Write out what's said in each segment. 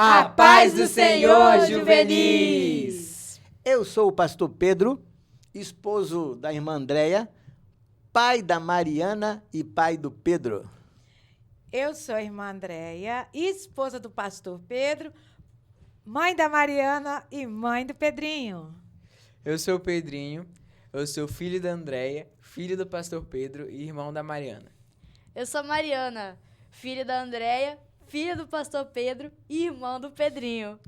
A paz do Senhor, juvenis! Eu sou o pastor Pedro, esposo da irmã Andréia, pai da Mariana e pai do Pedro. Eu sou a irmã Andréia, esposa do pastor Pedro, mãe da Mariana e mãe do Pedrinho. Eu sou o Pedrinho, eu sou filho da Andréia, filho do pastor Pedro e irmão da Mariana. Eu sou a Mariana, filha da Andréia, filha do pastor Pedro e irmã do Pedrinho.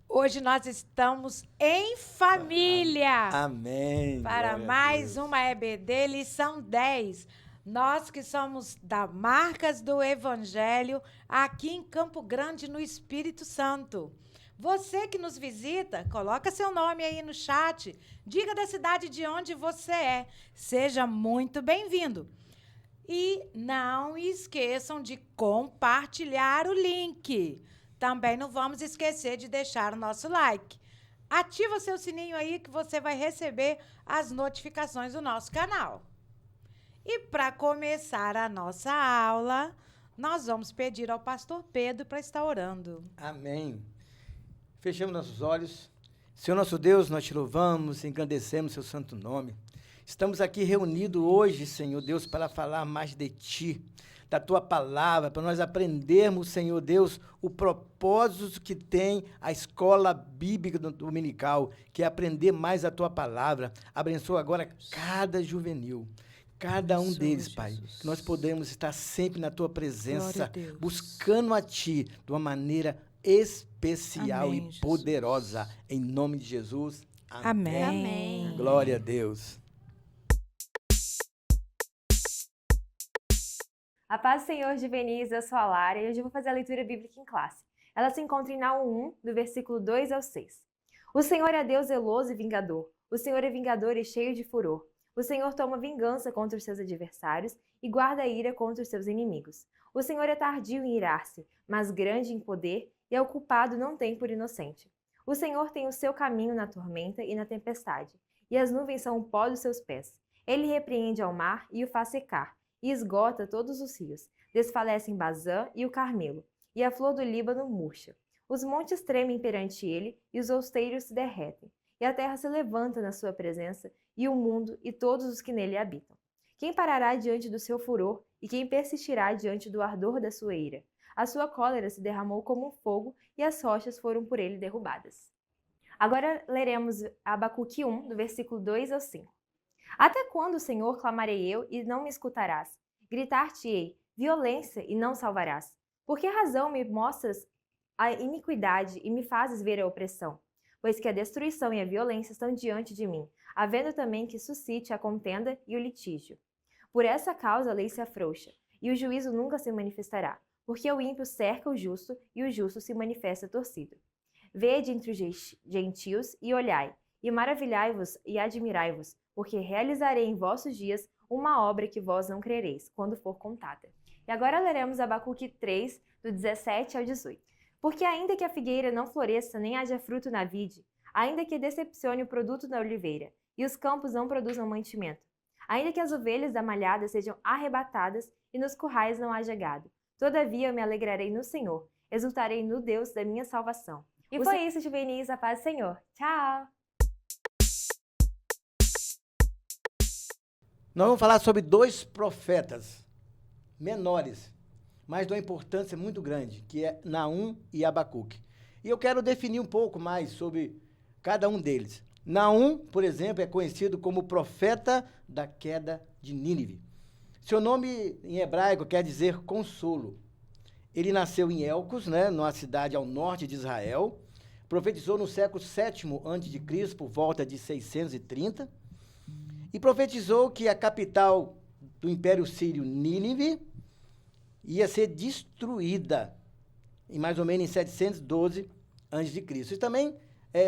Hoje nós estamos em família. Amém. Para mais uma EBD, lição 10. Nós que somos da Marcas do Evangelho, aqui em Campo Grande, no Espírito Santo. Você que nos visita, coloca seu nome aí no chat, diga da cidade de onde você é. Seja muito bem-vindo. E não esqueçam de compartilhar o link. Também não vamos esquecer de deixar o nosso like. Ativa seu sininho aí que você vai receber as notificações do nosso canal. E para começar a nossa aula, nós vamos pedir ao pastor Pedro para estar orando. Amém. Fechamos nossos olhos. Senhor nosso Deus, nós te louvamos, engrandecemos seu santo nome. Estamos aqui reunidos hoje, Senhor Deus, para falar mais de Ti, da Tua palavra, para nós aprendermos, Senhor Deus, o propósito que tem a escola bíblica dominical, que é aprender mais a Tua palavra. Abençoa agora cada juvenil. Cada um deles, Pai, que nós podemos estar sempre na Tua presença, buscando a Ti de uma maneira especial e poderosa. Em nome de Jesus. Amém. Amém. Glória a Deus. A paz do Senhor, juvenis, eu sou a Lara e hoje eu vou fazer a leitura bíblica em classe. Ela se encontra em Naum 1, do versículo 2 ao 6. O Senhor é Deus zeloso e vingador. O Senhor é vingador e cheio de furor. O Senhor toma vingança contra os seus adversários e guarda a ira contra os seus inimigos. O Senhor é tardio em irar-se, mas grande em poder, e ao culpado não tem por inocente. O Senhor tem o seu caminho na tormenta e na tempestade, e as nuvens são o pó dos seus pés. Ele repreende ao mar e o faz secar, e esgota todos os rios. Desfalecem Bazã e o Carmelo, e a flor do Líbano murcha. Os montes tremem perante ele, e os outeiros se derretem. E a terra se levanta na sua presença, e o mundo e todos os que nele habitam. Quem parará diante do seu furor, e quem persistirá diante do ardor da sua ira? A sua cólera se derramou como um fogo, e as rochas foram por ele derrubadas. Agora leremos Abacuque 1, do versículo 2 ao 5. Até quando, Senhor, clamarei eu, e não me escutarás? Gritar-te-ei, violência, e não salvarás. Por que razão me mostras a iniquidade e me fazes ver a opressão? Pois que a destruição e a violência estão diante de mim, havendo também que suscite a contenda e o litígio. Por essa causa a lei se afrouxa, e o juízo nunca se manifestará, porque o ímpio cerca o justo, e o justo se manifesta torcido. Vede entre os gentios e olhai, e maravilhai-vos e admirai-vos, porque realizarei em vossos dias uma obra que vós não crereis, quando for contada. E agora leremos Abacuque 3, do 17 ao 18. Porque ainda que a figueira não floresça, nem haja fruto na vide, ainda que decepcione o produto da oliveira, e os campos não produzam mantimento, ainda que as ovelhas da malhada sejam arrebatadas, e nos currais não haja gado, todavia eu me alegrarei no Senhor, exultarei no Deus da minha salvação. E foi isso, juvenis, a paz do Senhor. Tchau! Nós vamos falar sobre dois profetas menores, mas de uma importância muito grande, que é Naum e Abacuque. E eu quero definir um pouco mais sobre cada um deles. Naum, por exemplo, é conhecido como profeta da queda de Nínive. Seu nome em hebraico quer dizer consolo. Ele nasceu em Elcos, numa cidade ao norte de Israel, profetizou no século VII a.C., por volta de 630, e profetizou que a capital do Império Sírio, Nínive, ia ser destruída em mais ou menos em 712 a.C. E também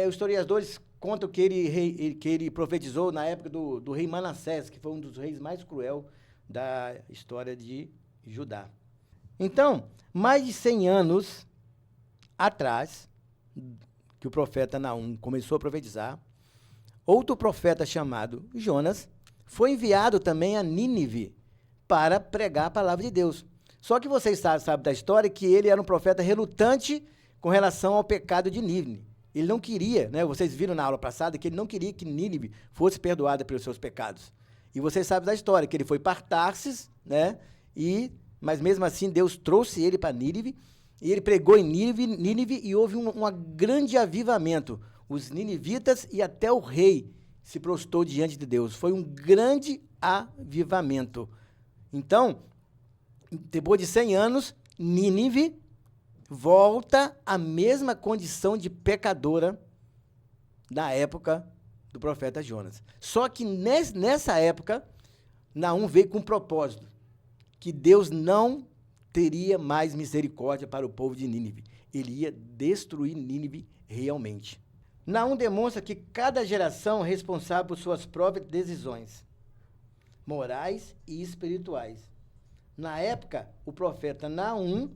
os historiadores contam que ele profetizou na época do rei Manassés, que foi um dos reis mais cruel da história de Judá. Então, mais de 100 anos atrás, que o profeta Naum começou a profetizar, outro profeta chamado Jonas foi enviado também a Nínive para pregar a palavra de Deus. Só que vocês sabem da história que ele era um profeta relutante com relação ao pecado de Nínive. Ele não queria, né? Vocês viram na aula passada que ele não queria que Nínive fosse perdoada pelos seus pecados. E vocês sabem da história, que ele foi para Tarsis, né? Mas mesmo assim Deus trouxe ele para Nínive, e ele pregou em Nínive e houve um grande avivamento. Os ninivitas e até o rei se prostrou diante de Deus. Foi um grande avivamento. Então, depois de 100 anos, Nínive volta à mesma condição de pecadora na época do profeta Jonas. Só que nessa época, Naum veio com um propósito, que Deus não teria mais misericórdia para o povo de Nínive. Ele ia destruir Nínive realmente. Naum demonstra que cada geração é responsável por suas próprias decisões morais e espirituais. Na época, o profeta Naum,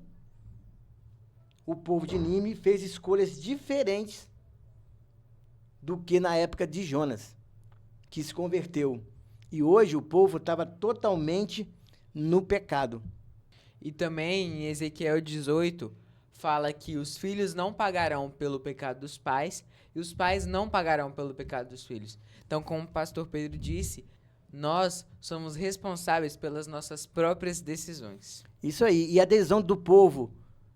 o povo de Nínive fez escolhas diferentes do que na época de Jonas, que se converteu. E hoje o povo estava totalmente no pecado. E também em Ezequiel 18 fala que os filhos não pagarão pelo pecado dos pais e os pais não pagarão pelo pecado dos filhos. Então, como o pastor Pedro disse, nós somos responsáveis pelas nossas próprias decisões. Isso aí. E a decisão do povo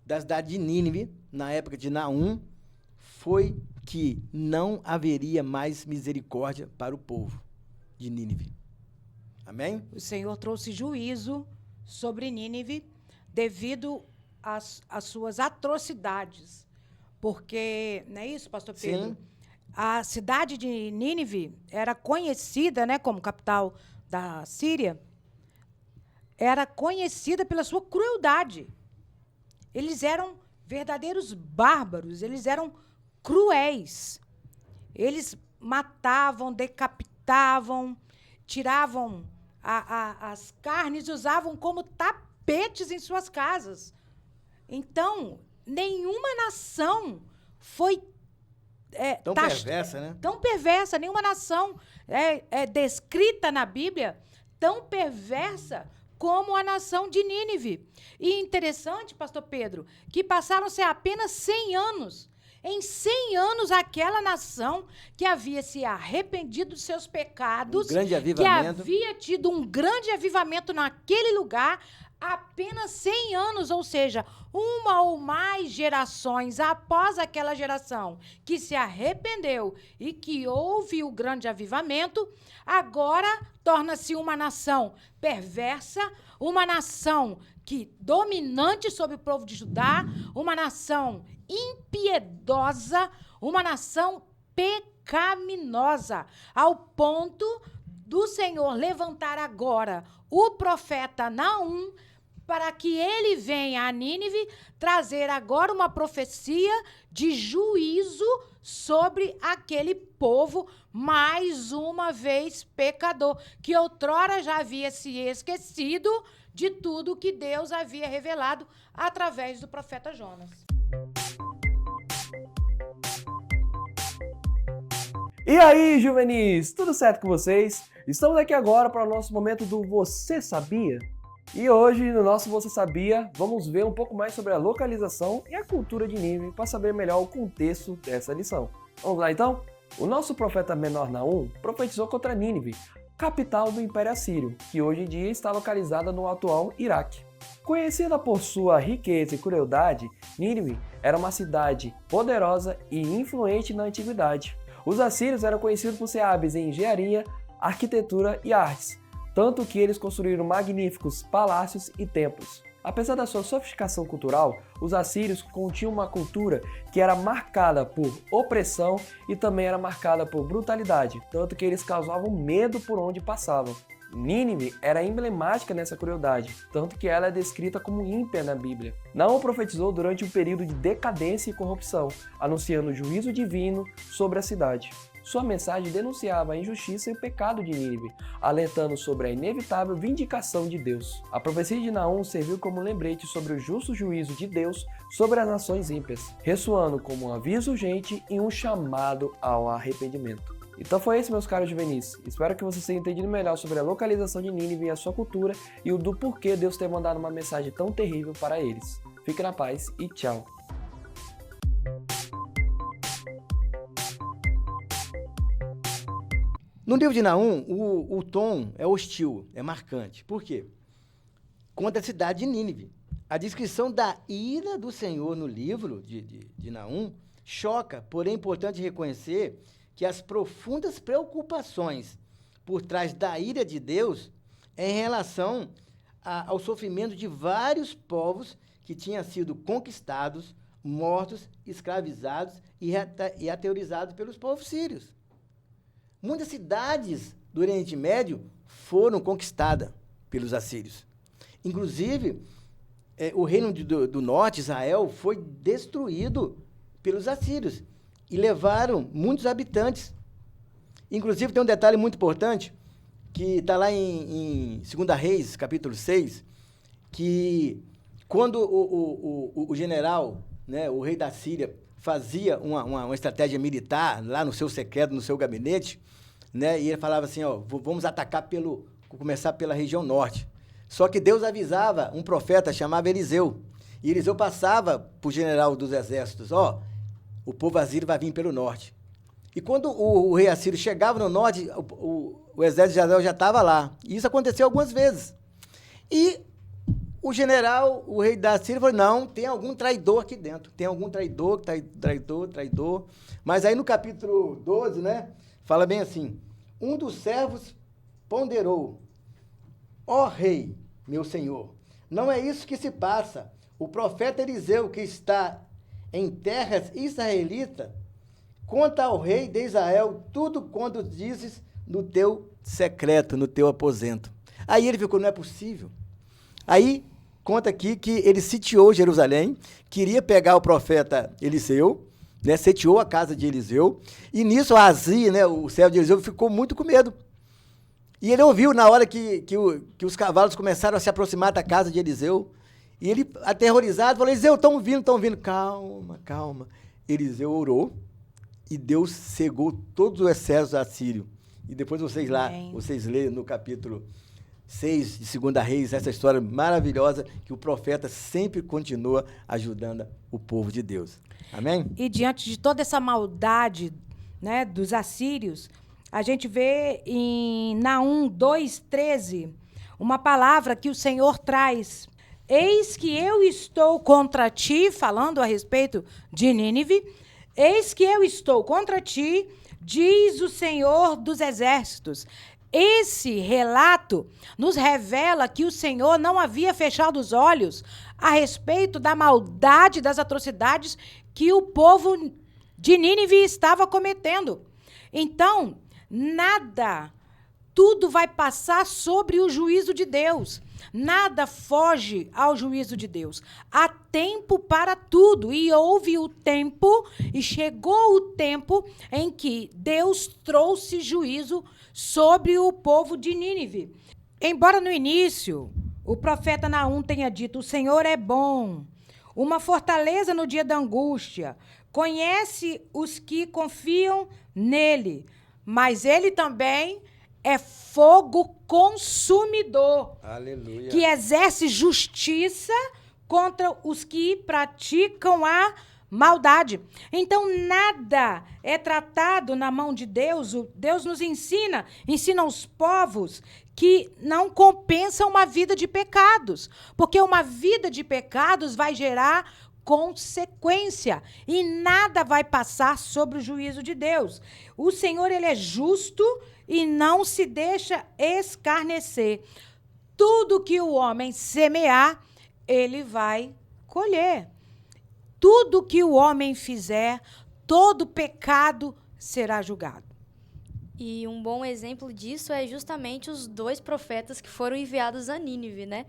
da cidade de Nínive, na época de Naum, foi que não haveria mais misericórdia para o povo de Nínive. Amém? O Senhor trouxe juízo sobre Nínive devido às suas atrocidades. Porque, não é isso, pastor Pedro? Sim. A cidade de Nínive era conhecida, né, como capital da Síria, era conhecida pela sua crueldade. Eles eram verdadeiros bárbaros, eles eram cruéis. Eles matavam, decapitavam, tiravam as carnes e usavam como tapetes em suas casas. Então, nenhuma nação foi Tão perversa, né? tão perversa, nenhuma nação é descrita na Bíblia tão perversa como a nação de Nínive. E interessante, pastor Pedro, que passaram-se apenas 100 anos. Em 100 anos, aquela nação que havia se arrependido dos seus pecados, Um grande que avivamento. havia tido um grande avivamento naquele lugar, apenas 100 anos, ou seja, uma ou mais gerações após aquela geração que se arrependeu e que houve o grande avivamento, agora torna-se uma nação perversa, uma nação dominante sobre o povo de Judá, uma nação impiedosa, uma nação pecaminosa, ao ponto do Senhor levantar agora o profeta Naum para que ele venha a Nínive trazer agora uma profecia de juízo sobre aquele povo, mais uma vez pecador, que outrora já havia se esquecido de tudo que Deus havia revelado através do profeta Jonas. E aí, juvenis, tudo certo com vocês? Estamos aqui agora para o nosso momento do Você Sabia? E hoje, no nosso Você Sabia, vamos ver um pouco mais sobre a localização e a cultura de Nínive para saber melhor o contexto dessa lição. Vamos lá então? O nosso profeta menor Naum profetizou contra Nínive, capital do Império Assírio, que hoje em dia está localizada no atual Iraque. Conhecida por sua riqueza e crueldade, Nínive era uma cidade poderosa e influente na antiguidade. Os assírios eram conhecidos por ser hábeis em engenharia, arquitetura e artes, tanto que eles construíram magníficos palácios e templos. Apesar da sua sofisticação cultural, os assírios continham uma cultura que era marcada por opressão e também era marcada por brutalidade, tanto que eles causavam medo por onde passavam. Nínive era emblemática nessa crueldade, tanto que ela é descrita como ímpia na Bíblia. Naum profetizou durante um período de decadência e corrupção, anunciando o juízo divino sobre a cidade. Sua mensagem denunciava a injustiça e o pecado de Nínive, alertando sobre a inevitável vindicação de Deus. A profecia de Naum serviu como lembrete sobre o justo juízo de Deus sobre as nações ímpias, ressoando como um aviso urgente e um chamado ao arrependimento. Então foi isso, meus caros juvenis. Espero que vocês tenham entendido melhor sobre a localização de Nínive e a sua cultura e o do porquê Deus ter mandado uma mensagem tão terrível para eles. Fique na paz e tchau! No livro de Naum, o tom é hostil, é marcante. Por quê? Contra a cidade de Nínive. A descrição da ira do Senhor no livro de Naum choca, porém é importante reconhecer que as profundas preocupações por trás da ira de Deus é em relação ao sofrimento de vários povos que tinham sido conquistados, mortos, escravizados e aterrorizados pelos povos sírios. Muitas cidades do Oriente Médio foram conquistadas pelos assírios. Inclusive, o reino do norte, Israel, foi destruído pelos assírios e levaram muitos habitantes. Inclusive, tem um detalhe muito importante, que está lá em 2 Reis, capítulo 6, que quando o general, né, o rei da Síria, fazia uma estratégia militar lá no seu secreto, no seu gabinete, né, e ele falava assim, ó, vamos atacar começar pela região norte. Só que Deus avisava um profeta, chamava Eliseu, e Eliseu passava para o general dos exércitos, ó, o povo assírio vai vir pelo norte. E quando o rei assírio chegava no norte, o exército de Israel já estava lá. E isso aconteceu algumas vezes. E o general, o rei da Síria, falou, não, tem algum traidor aqui dentro. Tem algum traidor. Mas aí no capítulo 12, né, fala bem assim, um dos servos ponderou, ó rei, meu senhor, não é isso que se passa. O profeta Eliseu, que está em terras israelitas, conta ao rei de Israel tudo quanto dizes no teu secreto, no teu aposento. Aí ele ficou, não é possível. Aí conta aqui que ele sitiou Jerusalém, queria pegar o profeta Eliseu, né, sitiou a casa de Eliseu, e nisso Ahazi, né, o servo de Eliseu, ficou muito com medo. E ele ouviu na hora que os cavalos começaram a se aproximar da casa de Eliseu, e ele, aterrorizado, falou, Eliseu, estão vindo. Calma. Eliseu orou, e Deus cegou todos os exércitos assírios. E depois vocês leem no capítulo 6 de 2 Reis, essa história maravilhosa, que o profeta sempre continua ajudando o povo de Deus. Amém? E diante de toda essa maldade, né, dos assírios, a gente vê em Naum 2:13 uma palavra que o Senhor traz. Eis que eu estou contra ti, falando a respeito de Nínive, eis que eu estou contra ti, diz o Senhor dos Exércitos. Esse relato nos revela que o Senhor não havia fechado os olhos a respeito da maldade, das atrocidades que o povo de Nínive estava cometendo. Então, tudo vai passar sobre o juízo de Deus. Nada foge ao juízo de Deus. Há tempo para tudo. E houve o tempo, e chegou o tempo em que Deus trouxe juízo sobre o povo de Nínive. Embora no início o profeta Naum tenha dito, o Senhor é bom, uma fortaleza no dia da angústia, conhece os que confiam nele, mas ele também é fogo consumidor. Aleluia. Que exerce justiça contra os que praticam a maldade. Então, nada é tratado na mão de Deus. Deus nos ensina os povos que não compensam uma vida de pecados, porque uma vida de pecados vai gerar consequência e nada vai passar sobre o juízo de Deus. O Senhor, ele é justo e não se deixa escarnecer. Tudo que o homem semear, ele vai colher. Tudo que o homem fizer, todo pecado será julgado. E um bom exemplo disso é justamente os 2 profetas que foram enviados a Nínive, né?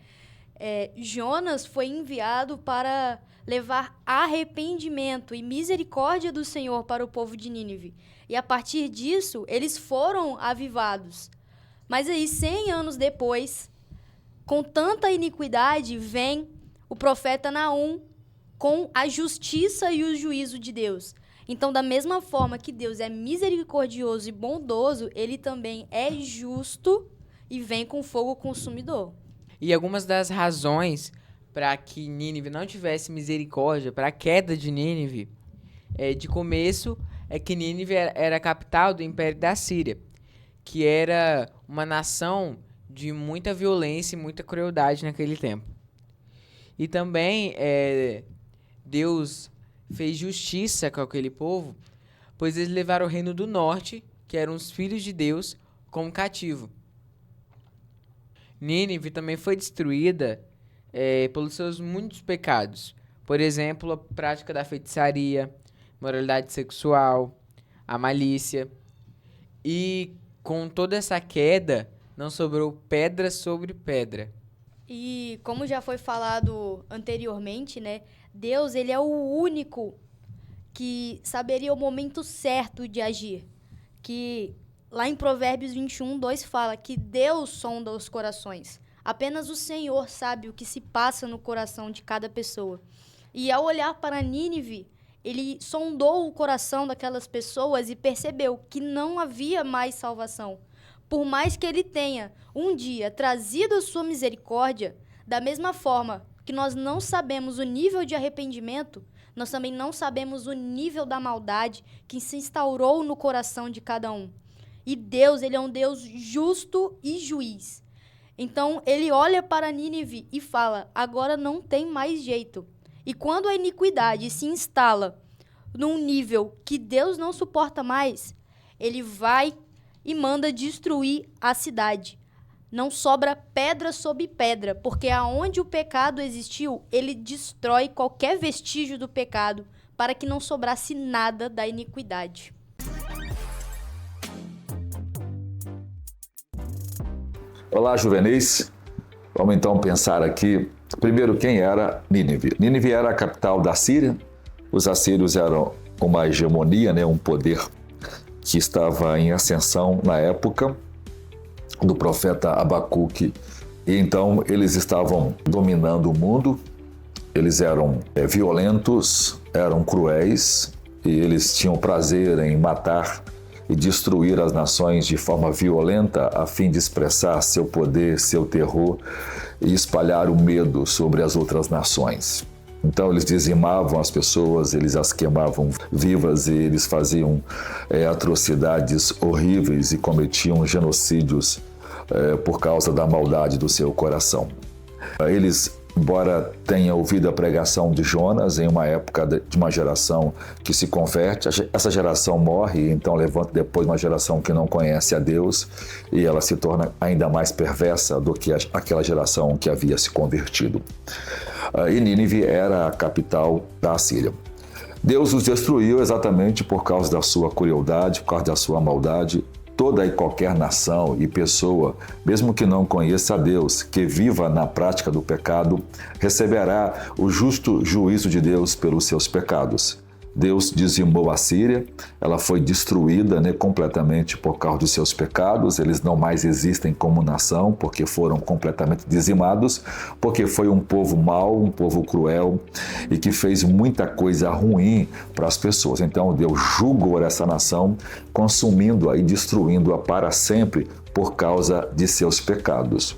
Jonas foi enviado para levar arrependimento e misericórdia do Senhor para o povo de Nínive. E a partir disso, eles foram avivados. Mas aí, 100 anos depois, com tanta iniquidade, vem o profeta Naum com a justiça e o juízo de Deus. Então, da mesma forma que Deus é misericordioso e bondoso, ele também é justo e vem com fogo consumidor. E algumas das razões para que Nínive não tivesse misericórdia, para a queda de Nínive, de começo, é que Nínive era a capital do Império da Síria, que era uma nação de muita violência e muita crueldade naquele tempo. E também Deus fez justiça com aquele povo, pois eles levaram o reino do norte, que eram os filhos de Deus, como cativo. Nínive também foi destruída pelos seus muitos pecados. Por exemplo, a prática da feitiçaria, moralidade sexual, a malícia. E com toda essa queda, não sobrou pedra sobre pedra. E como já foi falado anteriormente, né? Deus, ele é o único que saberia o momento certo de agir. Que lá em Provérbios 21:2 fala que Deus sonda os corações. Apenas o Senhor sabe o que se passa no coração de cada pessoa. E ao olhar para Nínive, ele sondou o coração daquelas pessoas e percebeu que não havia mais salvação. Por mais que ele tenha um dia trazido a sua misericórdia, da mesma forma que nós não sabemos o nível de arrependimento, nós também não sabemos o nível da maldade que se instaurou no coração de cada um. E Deus, ele é um Deus justo e juiz. Então, ele olha para Nínive e fala, agora não tem mais jeito. E quando a iniquidade se instala num nível que Deus não suporta mais, ele vai e manda destruir a cidade. Não sobra pedra sobre pedra, porque aonde o pecado existiu, ele destrói qualquer vestígio do pecado, para que não sobrasse nada da iniquidade. Olá, juvenis. Vamos então pensar aqui, primeiro, quem era Nínive? Nínive era a capital da Síria. Os assírios eram uma hegemonia, um poder que estava em ascensão na época do profeta Abacuque. E então eles estavam dominando o mundo, eles eram violentos, eram cruéis, e eles tinham prazer em matar e destruir as nações de forma violenta a fim de expressar seu poder, seu terror e espalhar o medo sobre as outras nações. Então eles dizimavam as pessoas, eles as queimavam vivas e eles faziam atrocidades horríveis e cometiam genocídios por causa da maldade do seu coração. Eles, embora tenham ouvido a pregação de Jonas em uma época de uma geração que se converte, essa geração morre, então levanta depois uma geração que não conhece a Deus e ela se torna ainda mais perversa do que aquela geração que havia se convertido. E Nínive era a capital da Assíria. Deus os destruiu exatamente por causa da sua crueldade, por causa da sua maldade. Toda e qualquer nação e pessoa, mesmo que não conheça a Deus, que viva na prática do pecado, receberá o justo juízo de Deus pelos seus pecados. Deus dizimou a Síria, ela foi destruída completamente por causa dos seus pecados, eles não mais existem como nação, porque foram completamente dizimados, porque foi um povo mau, um povo cruel e que fez muita coisa ruim para as pessoas. Então Deus julgou essa nação, consumindo-a e destruindo-a para sempre por causa de seus pecados.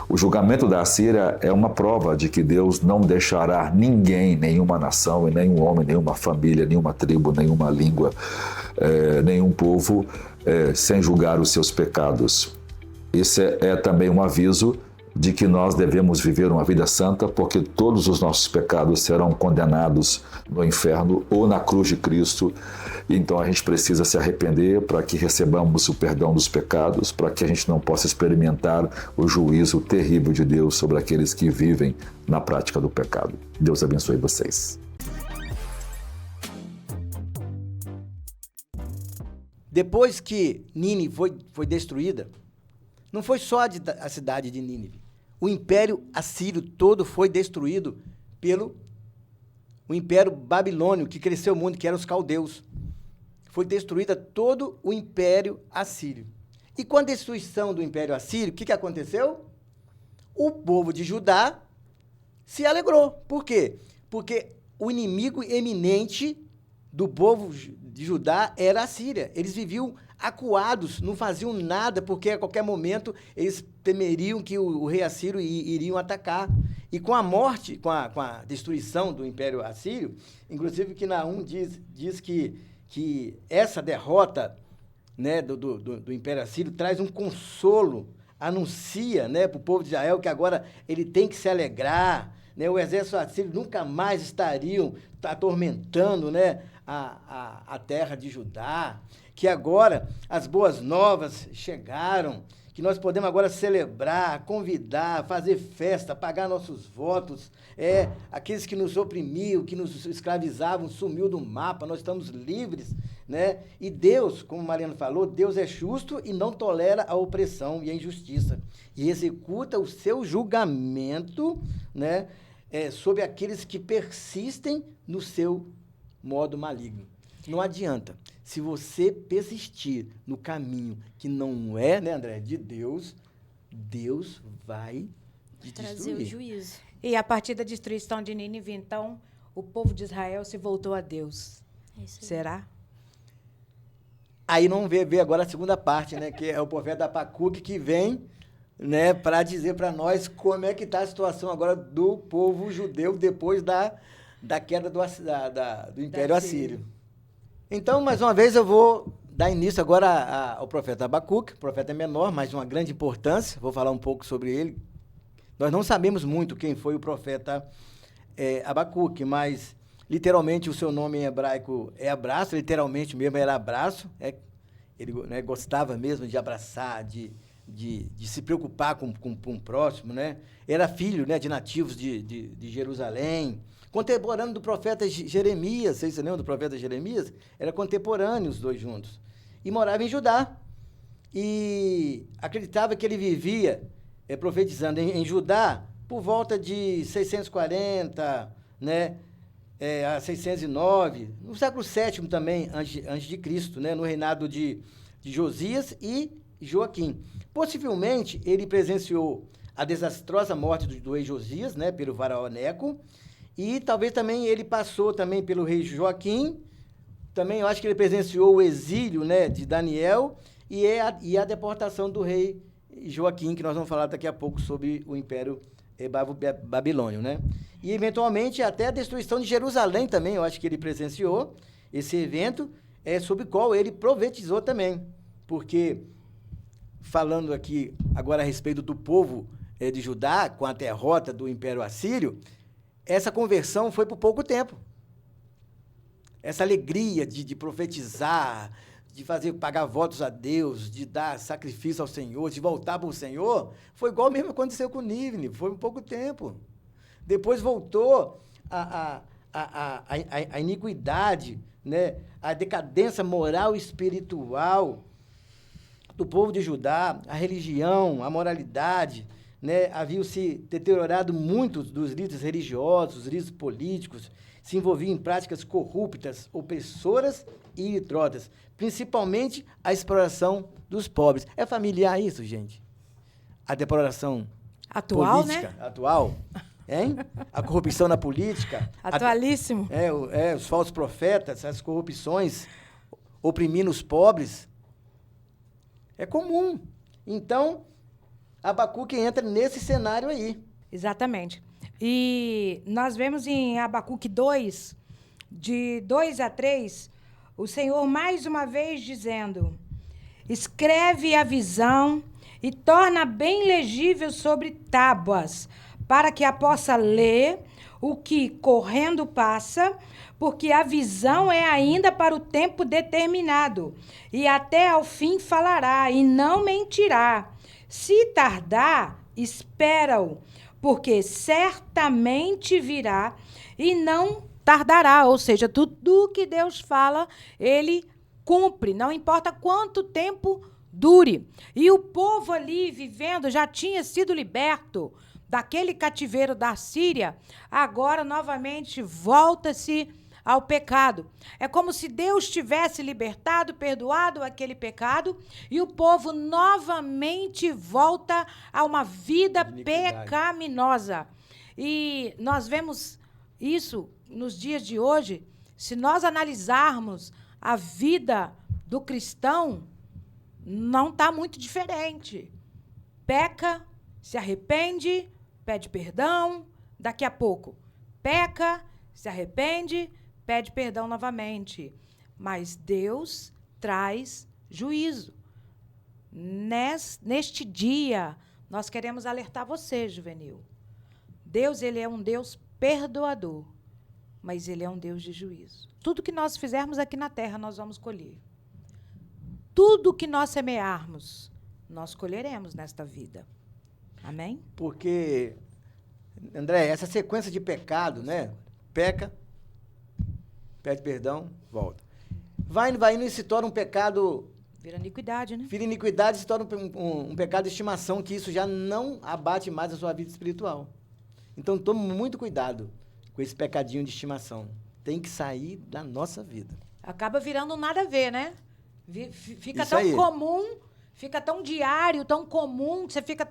O julgamento da Assíria é uma prova de que Deus não deixará ninguém, nenhuma nação, nenhum homem, nenhuma família, nenhuma tribo, nenhuma língua, nenhum povo, sem julgar os seus pecados. Esse é também um aviso de que nós devemos viver uma vida santa, porque todos os nossos pecados serão condenados no inferno ou na cruz de Cristo. Então a gente precisa se arrepender para que recebamos o perdão dos pecados, para que a gente não possa experimentar o juízo terrível de Deus sobre aqueles que vivem na prática do pecado. Deus abençoe vocês. Depois que Nínive foi destruída, não foi só a cidade de Nínive. O Império Assírio todo foi destruído pelo o Império Babilônio, que cresceu o mundo, que eram os caldeus. Foi destruída todo o Império Assírio. E com a destruição do Império Assírio, o que aconteceu? O povo de Judá se alegrou. Por quê? Porque o inimigo eminente do povo de Judá era a Síria. Eles viviam acuados, não faziam nada, porque a qualquer momento eles temeriam que o rei assírio iriam atacar. E com a morte, com a destruição do Império Assírio, inclusive que Naum diz que essa derrota né, do Império Assírio, traz um consolo, anuncia, né, para o povo de Israel que agora ele tem que se alegrar, né, o exército assírio nunca mais estariam atormentando, né, a terra de Judá, que agora as boas novas chegaram, que nós podemos agora celebrar, convidar, fazer festa, pagar nossos votos, aqueles que nos oprimiam, que nos escravizavam, sumiu do mapa, nós estamos livres, né? E Deus, como Mariana falou, Deus é justo e não tolera a opressão e a injustiça, e executa o seu julgamento, né, sobre aqueles que persistem no seu modo maligno. Não adianta. Se você persistir no caminho que não é, né, André, de Deus, Deus vai te Trazer o destruir. juízo. E a partir da destruição de Nínive, então, o povo de Israel se voltou a Deus. É isso aí. Será? Aí não vê agora a segunda parte, né, que é o profeta Abacuque que vem, né, para dizer para nós como é que está a situação agora do povo judeu depois da queda do Império Assírio. Então, mais uma vez, eu vou dar início agora ao profeta Abacuque. O profeta é menor, mas de uma grande importância. Vou falar um pouco sobre ele. Nós não sabemos muito quem foi o profeta Abacuque, mas literalmente o seu nome em hebraico é abraço, literalmente mesmo era abraço. Ele, né, gostava mesmo de abraçar, de se preocupar com o próximo, né? Era filho, né, de nativos de Jerusalém, contemporâneo do profeta Jeremias. Vocês se lembram do profeta Jeremias? Era contemporâneo os dois juntos. E morava em Judá. E acreditava que ele vivia profetizando em Judá por volta de 640, né, a 609, no século VII também, antes de Cristo, né, no reinado de Josias e Joaquim. Possivelmente, ele presenciou a desastrosa morte do rei Josias, né, pelo faraó Neco, e talvez também ele passou também pelo rei Joaquim, também eu acho que ele presenciou o exílio, né, de Daniel e a deportação do rei Joaquim, que nós vamos falar daqui a pouco sobre o Império Babilônio, né? E, eventualmente, até a destruição de Jerusalém também, eu acho que ele presenciou esse evento, sobre o qual ele profetizou também, porque, falando aqui agora a respeito do povo de Judá, com a derrota do Império Assírio, essa conversão foi por pouco tempo. Essa alegria de profetizar, de pagar votos a Deus, de dar sacrifício ao Senhor, de voltar para o Senhor, foi igual mesmo aconteceu com Nínive, foi um pouco tempo. Depois voltou a iniquidade, né? A decadência moral e espiritual do povo de Judá, a religião, a moralidade, né? Haviam se deteriorado muitos dos líderes religiosos, os líderes políticos, se envolviam em práticas corruptas, opressoras e idrólatras, principalmente a exploração dos pobres. É familiar isso, gente? A depravação Atual, política, né? atual, hein? A corrupção na política. Atualíssimo. Os falsos profetas, as corrupções, oprimindo os pobres. É comum. Então, Abacuque entra nesse cenário aí. Exatamente. E nós vemos em Abacuque 2, de 2 a 3, o Senhor mais uma vez dizendo: escreve a visão e torna bem legível sobre tábuas, para que a possa ler o que correndo passa, porque a visão é ainda para o tempo determinado, e até ao fim falará, e não mentirá. Se tardar, espera-o, porque certamente virá e não tardará. Ou seja, tudo que Deus fala, ele cumpre, não importa quanto tempo dure. E o povo ali vivendo já tinha sido liberto daquele cativeiro da Síria, agora novamente volta-se ao pecado. É como se Deus tivesse libertado, perdoado aquele pecado, e o povo novamente volta a uma vida pecaminosa. E nós vemos isso nos dias de hoje. Se nós analisarmos a vida do cristão, não está muito diferente. Peca, se arrepende, pede perdão, daqui a pouco peca, se arrepende, pede perdão novamente. Mas Deus traz juízo. Neste dia, nós queremos alertar você, juvenil. Deus, ele é um Deus perdoador, mas ele é um Deus de juízo. Tudo que nós fizermos aqui na terra, nós vamos colher. Tudo que nós semearmos, nós colheremos nesta vida. Amém? Porque, André, essa sequência de pecado, né? Peca, pede perdão, volta. Vai indo e se torna um pecado. Vira iniquidade, né? Vira iniquidade, se torna um pecado de estimação, que isso já não abate mais a sua vida espiritual. Então, tome muito cuidado com esse pecadinho de estimação. Tem que sair da nossa vida. Acaba virando um nada a ver, né? Fica Isso tão aí. comum, fica tão diário, tão comum, que você fica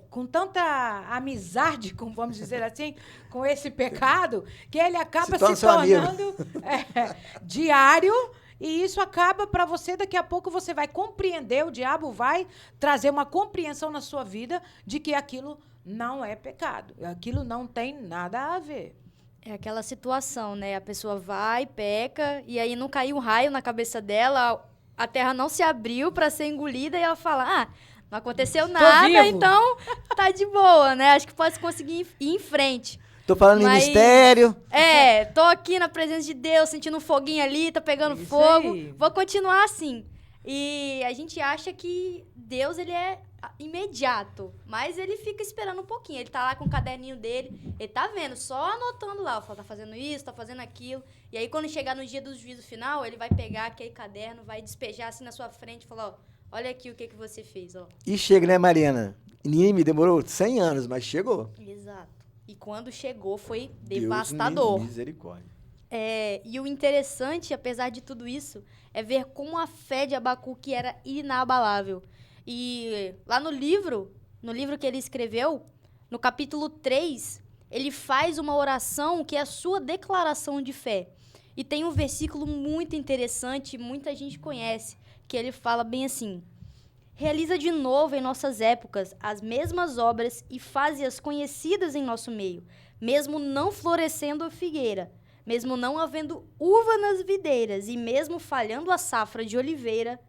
com tanta amizade, como vamos dizer assim, com esse pecado, que ele acaba torna se seu amigo. tornando diário. E isso acaba para você, daqui a pouco você vai compreender, o diabo vai trazer uma compreensão na sua vida de que aquilo não é pecado, aquilo não tem nada a ver. É aquela situação, né? A pessoa vai, peca, e aí não caiu um raio na cabeça dela, a terra não se abriu para ser engolida, e ela fala, não aconteceu nada, vivo. então tá de boa, né? Acho que pode conseguir ir em frente. Tô falando Mas- em mistério. Tô aqui na presença de Deus, sentindo um foguinho ali, tá pegando Isso fogo. aí. Vou continuar assim. E a gente acha que Deus, ele é imediato, mas ele fica esperando um pouquinho. Ele tá lá com o caderninho dele, ele tá vendo, só anotando lá, tá fazendo isso, tá fazendo aquilo. E aí, quando chegar no dia do juízo final, ele vai pegar aquele caderno, vai despejar assim na sua frente e falar, olha aqui o que você fez, ó. E chega, né, Mariana? Nínive demorou 100 anos, mas chegou. Exato. E quando chegou, foi Deus devastador. misericórdia. E o interessante, apesar de tudo isso, é ver como a fé de Abacuque era inabalável. E lá no livro que ele escreveu, no capítulo 3, ele faz uma oração que é a sua declaração de fé. E tem um versículo muito interessante, muita gente conhece, que ele fala bem assim: realiza de novo em nossas épocas as mesmas obras e faze-as conhecidas em nosso meio, mesmo não florescendo a figueira, mesmo não havendo uva nas videiras e mesmo falhando a safra de oliveira,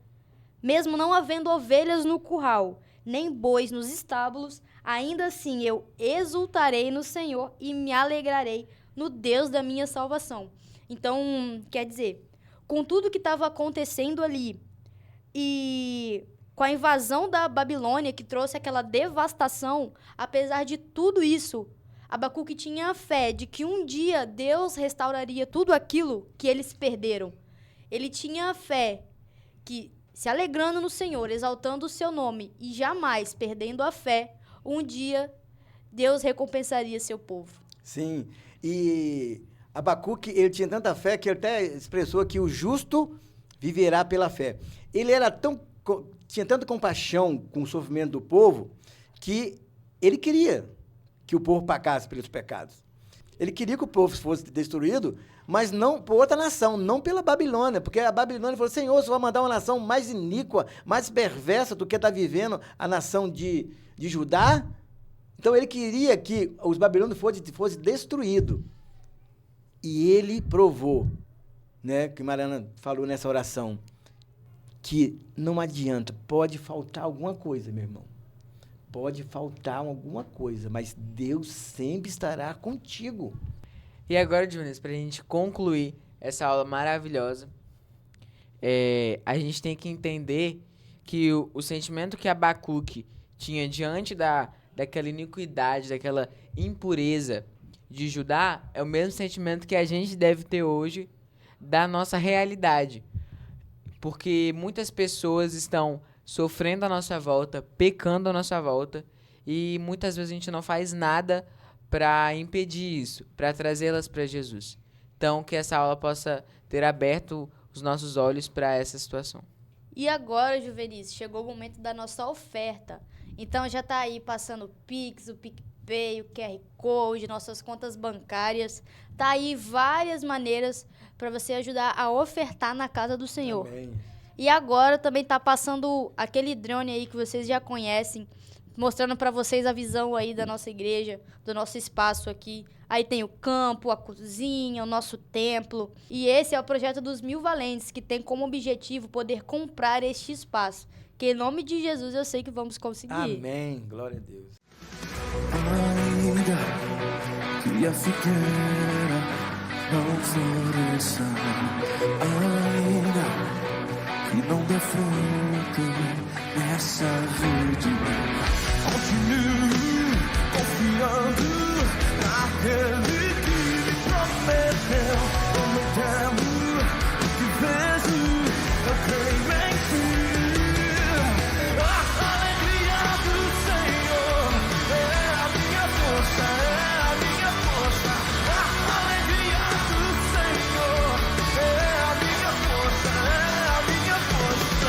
mesmo não havendo ovelhas no curral, nem bois nos estábulos, ainda assim eu exultarei no Senhor e me alegrarei no Deus da minha salvação. Então, quer dizer, com tudo que estava acontecendo ali e com a invasão da Babilônia, que trouxe aquela devastação, apesar de tudo isso, Abacuque tinha a fé de que um dia Deus restauraria tudo aquilo que eles perderam. Ele tinha a fé que, se alegrando no Senhor, exaltando o seu nome e jamais perdendo a fé, um dia Deus recompensaria seu povo. Sim, e Abacuque, ele tinha tanta fé que ele até expressou que o justo viverá pela fé. Ele era tinha tanta compaixão com o sofrimento do povo que ele queria que o povo pagasse pelos pecados. Ele queria que o povo fosse destruído, mas não por outra nação, não pela Babilônia, porque a Babilônia falou, Senhor, você vai mandar uma nação mais iníqua, mais perversa do que está vivendo a nação de Judá? Então ele queria que os babilônios fossem destruídos. E ele provou, né, que Mariana falou nessa oração, que não adianta, pode faltar alguma coisa, meu irmão. Pode faltar alguma coisa, mas Deus sempre estará contigo. E agora, Jonas, para a gente concluir essa aula maravilhosa, a gente tem que entender que o sentimento que Abacuque tinha diante daquela iniquidade, daquela impureza de Judá, é o mesmo sentimento que a gente deve ter hoje da nossa realidade. Porque muitas pessoas estão sofrendo à nossa volta, pecando à nossa volta, e muitas vezes a gente não faz nada para impedir isso, para trazê-las para Jesus. Então, que essa aula possa ter aberto os nossos olhos para essa situação. E agora, Juvenice, chegou o momento da nossa oferta. Então, já está aí passando o Pix, o PicPay, o QR Code, nossas contas bancárias. Tá aí várias maneiras para você ajudar a ofertar na casa do Senhor. Amém. E agora também tá passando aquele drone aí que vocês já conhecem, mostrando para vocês a visão aí da nossa igreja, do nosso espaço aqui. Aí tem o campo, a cozinha, o nosso templo. E esse é o projeto dos 1000 Valentes, que tem como objetivo poder comprar este espaço. Que em nome de Jesus eu sei que vamos conseguir. Amém. Glória a Deus. Ainda que a figueira não floresça, ainda que não dê fruto nessa verde, continue confiando naquele que me prometeu. Eu não temo o que vejo, eu creio em ti. A alegria do Senhor é a minha força, é a minha força. A alegria do Senhor é a minha força, é a minha força.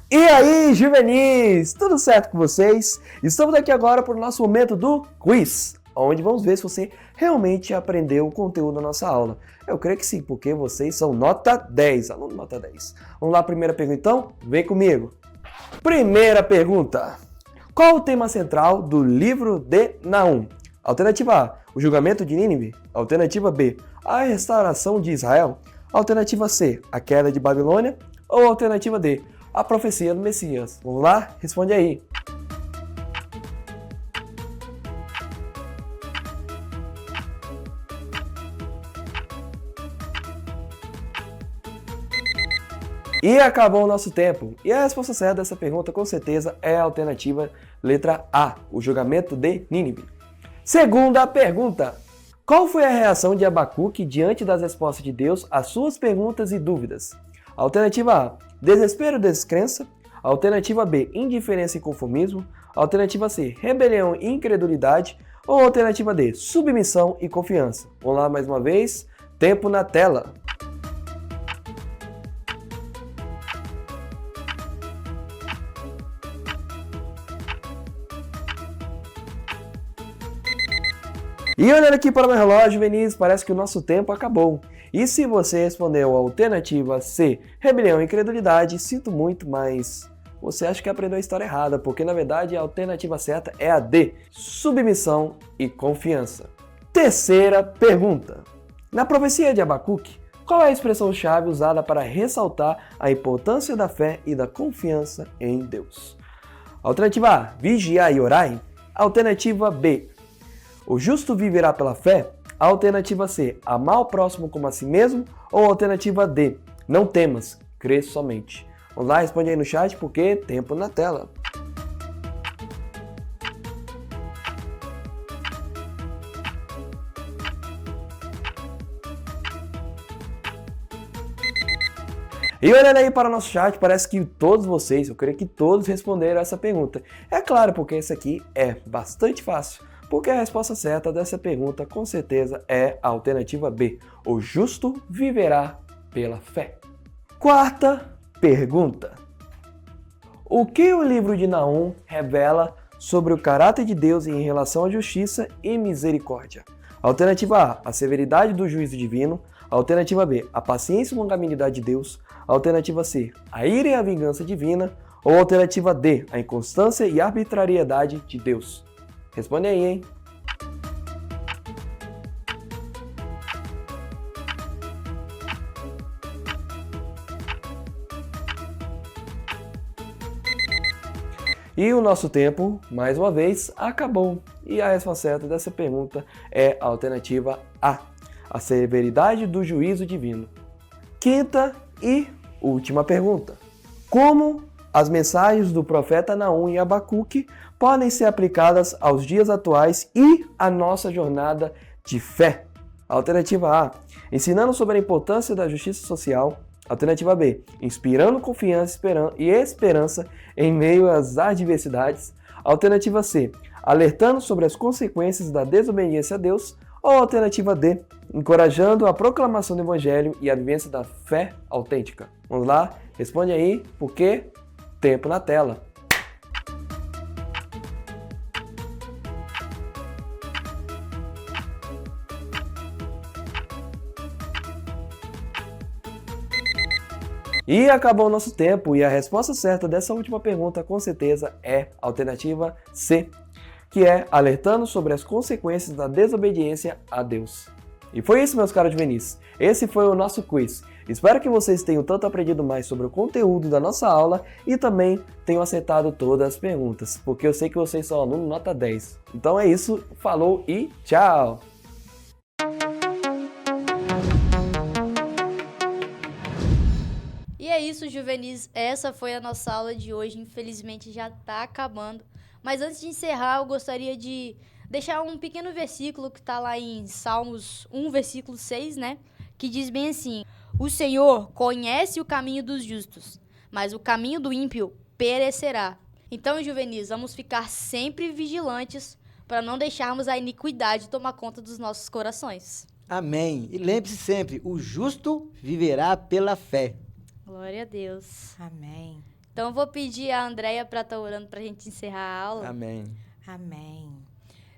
E aí, juvenis? Tudo certo com vocês? Estamos aqui agora para o nosso momento do quiz, onde vamos ver se você realmente aprendeu o conteúdo da nossa aula. Eu creio que sim, porque vocês são nota 10, aluno nota 10. Vamos lá, primeira pergunta então? Vem comigo. Primeira pergunta. Qual o tema central do livro de Naum? Alternativa A, o julgamento de Nínive. Alternativa B, a restauração de Israel. Alternativa C, a queda de Babilônia. Ou alternativa D, a profecia do Messias. Vamos lá? Responde aí. E acabou o nosso tempo. E a resposta certa dessa pergunta, com certeza, é a alternativa letra A, o julgamento de Nínive. Segunda pergunta. Qual foi a reação de Abacuque diante das respostas de Deus às suas perguntas e dúvidas? Alternativa A, desespero e descrença. Alternativa B, indiferença e conformismo. Alternativa C, rebelião e incredulidade. Ou alternativa D, submissão e confiança. Vamos lá mais uma vez. Tempo na tela. E olhando aqui para o meu relógio, Vinícius, parece que o nosso tempo acabou. E se você respondeu a alternativa C, rebelião e incredulidade, sinto muito, mas você acha que aprendeu a história errada, porque na verdade a alternativa certa é a D, submissão e confiança. Terceira pergunta. Na profecia de Abacuque, qual é a expressão-chave usada para ressaltar a importância da fé e da confiança em Deus? Alternativa A, vigiai e orai. Alternativa B, o justo viverá pela fé. Alternativa C, amar o próximo como a si mesmo. Ou alternativa D, não temas, crê somente. Vamos lá, responde aí no chat, porque tempo na tela. E olhando aí para o nosso chat, parece que todos vocês, eu creio que todos responderam essa pergunta. É claro, porque essa aqui é bastante fácil. Porque a resposta certa dessa pergunta, com certeza, é a alternativa B. O justo viverá pela fé. Quarta pergunta. O que o livro de Naum revela sobre o caráter de Deus em relação à justiça e misericórdia? Alternativa A, a severidade do juízo divino. Alternativa B, a paciência e longanimidade de Deus. Alternativa C, a ira e a vingança divina. Ou alternativa D, a inconstância e arbitrariedade de Deus. Responde aí, hein? E o nosso tempo, mais uma vez, acabou. E a resposta certa dessa pergunta é a alternativa A, a severidade do juízo divino. Quinta e última pergunta. Como as mensagens do profeta Naum e Abacuque podem ser aplicadas aos dias atuais e à nossa jornada de fé? Alternativa A, ensinando sobre a importância da justiça social. Alternativa B, inspirando confiança e esperança em meio às adversidades. Alternativa C, alertando sobre as consequências da desobediência a Deus. Ou alternativa D, encorajando a proclamação do Evangelho e a vivência da fé autêntica. Vamos lá, responde aí, porque tempo na tela. E acabou o nosso tempo e a resposta certa dessa última pergunta com certeza é a alternativa C, que é alertando sobre as consequências da desobediência a Deus. E foi isso, meus caros juvenis. Esse foi o nosso quiz. Espero que vocês tenham tanto aprendido mais sobre o conteúdo da nossa aula e também tenham acertado todas as perguntas, porque eu sei que vocês são alunos nota 10. Então é isso, falou e tchau! E é isso, juvenis. Essa foi a nossa aula de hoje. Infelizmente já está acabando. Mas antes de encerrar, eu gostaria de deixar um pequeno versículo que está lá em Salmos 1, versículo 6, né? Que diz bem assim: o Senhor conhece o caminho dos justos, mas o caminho do ímpio perecerá. Então, juvenis, vamos ficar sempre vigilantes para não deixarmos a iniquidade tomar conta dos nossos corações. Amém. E lembre-se sempre, o justo viverá pela fé. Glória a Deus. Amém. Então, eu vou pedir a Andréia para estar orando para a gente encerrar a aula. Amém. Amém.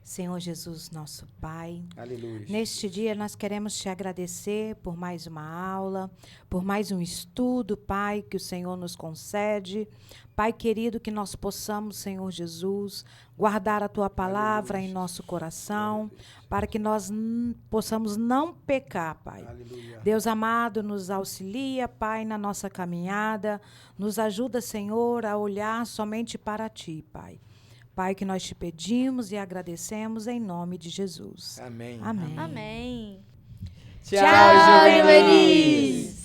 Senhor Jesus, nosso Pai, Aleluia. neste dia nós queremos te agradecer por mais uma aula, por mais um estudo, Pai, que o Senhor nos concede. Pai querido, que nós possamos, Senhor Jesus, guardar a Tua palavra em nosso coração, para que nós possamos não pecar, Pai. Aleluia. Deus amado, nos auxilia, Pai, na nossa caminhada. Nos ajuda, Senhor, a olhar somente para Ti, Pai. Pai, que nós te pedimos e agradecemos em nome de Jesus. Amém. Amém. Amém. Tchau, juvenis!